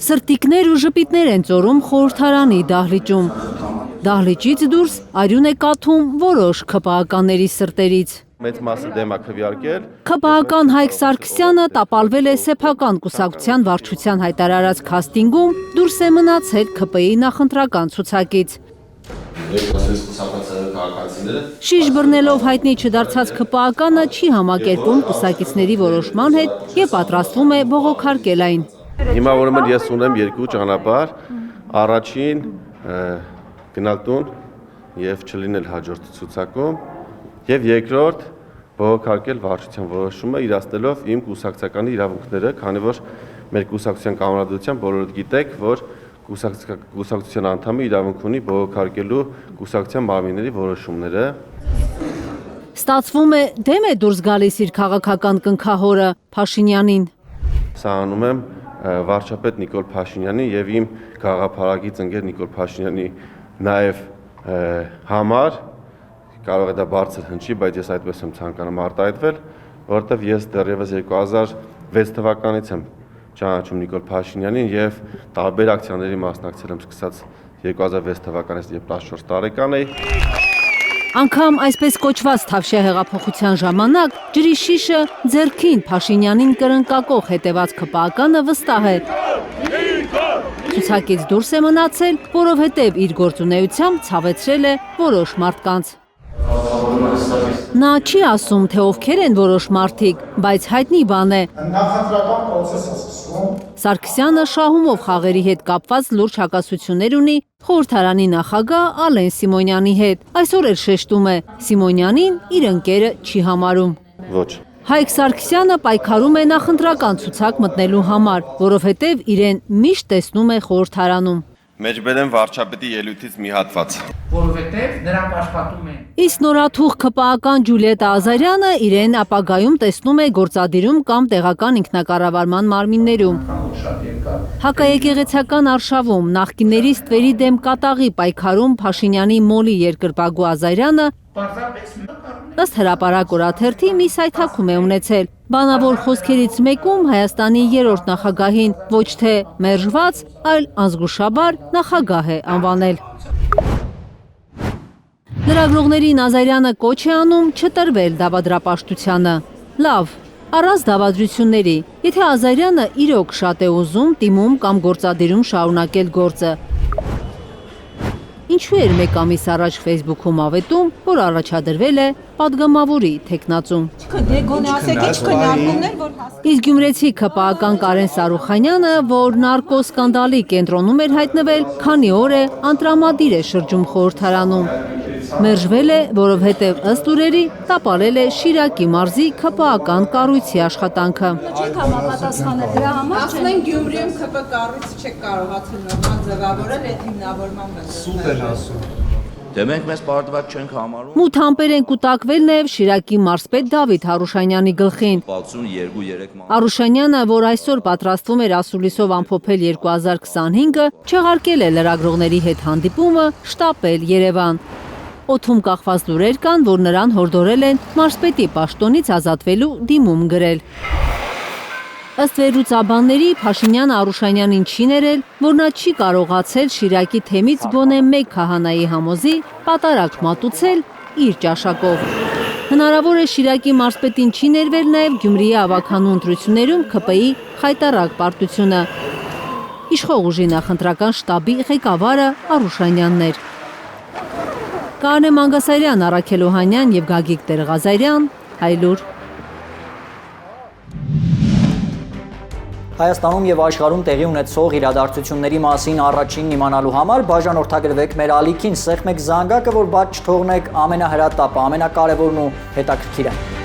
Սրտիկներ ու ժպիտներ են ծորում խորհրդարանի դահլիճում։ Դահլիճից դուրս արյուն է կաթում որոշ ՔՊԱ-ականների սրտերից։ Մեծ մասը դեմ է քվեարկել։ ՔՊԱ-ական Հայկ Սարգսյանը տապալվել է սեփական կուսակցության վարչության հայտարարած քաստինգում, դուրս է մնացել ՔՊ-ի նախընտրական ցուցակից։ Շիշ բռնելով հայտնի չդարձած ՔՊԱ-ականը չի համակերպում կուսակիցների որոշման հետ եւ պատրաստվում է բողոքարկել այն։ Հիմա ուրեմն ես ունեմ երկու ճանապարհ, առաջին գնալ տուն եւ չլինել հաջորդ ցուցակում եւ երկրորդ բողոքարկել վարչության որոշումը իրացնելով իմ կուսակցականի իրավունքները, քանի որ մեր կուսակցության կամարադության բոլորդ գիտեք, որ կուսակցության անդամը իրավունք ունի բողոքարկելու կուսակցության մարմինների որոշումները։ Ստացվում է դեմ է դուրս գալիս իր քաղաքական կնքահորը Փաշինյանին։ Սա անում եմ վարչապետ Նիկոլ Փաշինյանի եւ իմ գաղափարագից ընկեր Նիկոլ Փաշինյանի նաեւ համար, կարող է դա բարձր հնչի, բայց ես այդպես եմ ցանկանում արտահայտվել, որովհետեւ ես դեռևս 2006 թվականից եմ ճանաչում Նիկոլ Փաշինյանին եւ տարբեր ակցիաների մասնակցել եմ սկսած 2006 թվականից, երբ 14 տարեկան էի։ Անգամ այսպես կոչված Թավշյա հեղափոխության ժամանակ ջրի շիշը ձեռքին Փաշինյանին կրնկակող հետևած ՔՊԱ-ականը վստահ է։ Ցուցակից դուրս է մնացել, որովհետև իր գործունեությամբ ցավեցրել է որոշ մարդկանց։ Նա չի ասում, թե ովքեր են որոշ մարդիկ, բայց հայտնի բան է։ Նախընտրական պրոցեսը սկսվում։ Սարգսյանը շահումով խաղերի հետ կապված լուրջ հակասություններ ունի խորհրդարանի նախագահ Ալեն Սիմոնյանի հետ։ Այսօր էլ շեշտում է, Սիմոնյանին իր ընկերը չի համարում։ Ոչ։ Հայկ Սարգսյանը պայքարում է նախընտրական ցուցակ մտնելու համար, որովհետև իրեն միշտ տեսնում է խորհրդարանում։ Մեջբերեմ վարչապետի ելույթից մի հատված։ Որովհետև նրանք աշխատում են։ Իսկ նորաթուղ ՔՊԱ-ական Ջուլիետա Ազարյանը իրեն ապագայում տեսնում է գործադիրում կամ տեղական ինքնակառավարման մարմիններում։ Հակաեկեղեցական արշավում նախկինների ստվերի դեմ կատաղի պայքարում Փաշինյանի մոլի երկրպագու Ազարյանը ըստ հրապարակ օրաթերթի մի սայթաքում է ունեցել։ Բանավոր խոսքերից մեկում Հայաստանի երրորդ նախագահին ոչ թե մերժված, այլ ազգուշաբար նախագահ է անվանել։ Լրագրողներին Ազարյանը կոչ է անում չտրվել դավադրապաշտությանը։ Լավ, առանց դավադրությունների, եթե Ազարյանը իրոք շատ է ուզում տիմում կամ գործադիրում շարունակել գործը։ Ինչու էր մեկ ամիս առաջ Facebook-ում ավետում, որ առաջադրվել է պատգամավորի թեկնածու։ Իսկ գյումրեցի ՔՊԱ-ական Կարեն Սարուխանյանը, որ նարկոսկանդալի կենտրոնում էր հայտնվել, քանի օր է անտրամադիր է շրջում խորհրդարանում։ Մերժվել է, որովհետև ըստ լուրերի տապալել է Շիրակի մարզի ՔՊԱ-ական կառույցի աշխատանքը։ Չեք համապատասխանել դրա համար, Ասում են Գյումրիում ՔՊ կառույցը չեք կարողացել նորմալ ձևավորել այդ հիմնավորման մեջ։ Սուպեր ասում։ Դե մենք մեզ պարտված չենք համարում։ Մութ ամպեր են կուտակվել նաև Շիրակի մարզպետ Դավիթ Հարուշանյանի գլխին։ 62-3 ման։ Հարուշանյանը, որ այսօր պատրաստվում էր ասուլիսով ամփոփել 2025-ը, չեղարկել է լրագրողների հետ հանդիպումը, շտապել Երևան։ Օդում կախված լուրեր կան, որ նրան հորդորել են մարզպետի պաշտոնից ազատվելու դիմում գրել։ Ըստ վերլուծաբանների Փաշինյանը Արուշանյանին չի ներել, որ նա չի կարողացել Շիրակի թեմից գոնե մեկ քահանայի համոզի պատարակ մատուցել իր ճաշակով։ Հնարավոր է Շիրակի մարզպետին չի ներվել նաև Գյումրիի ավագանու ընտրություններում ՔՊ-ի խայտառակ պարտությունը։ Իշխող ուժի նախընտրական շտաբի ղեկավարը Արուշանյանն էր։ Կանե Մանգասարյան, Առաքել Օհանյան եւ Գագիկ Տեր-Ղազարյան, Հայլուր։ Հայաստանում եւ աշխարհում տեղի ունեցող իրադարձությունների մասին առաջինն իմանալու համար բաժանորդագրվեք մեր ալիքին, սեղմեք զանգակը, որ բաց չթողնեք ամենահրատապը, ամենակարևորն ու հետաքրքիրը։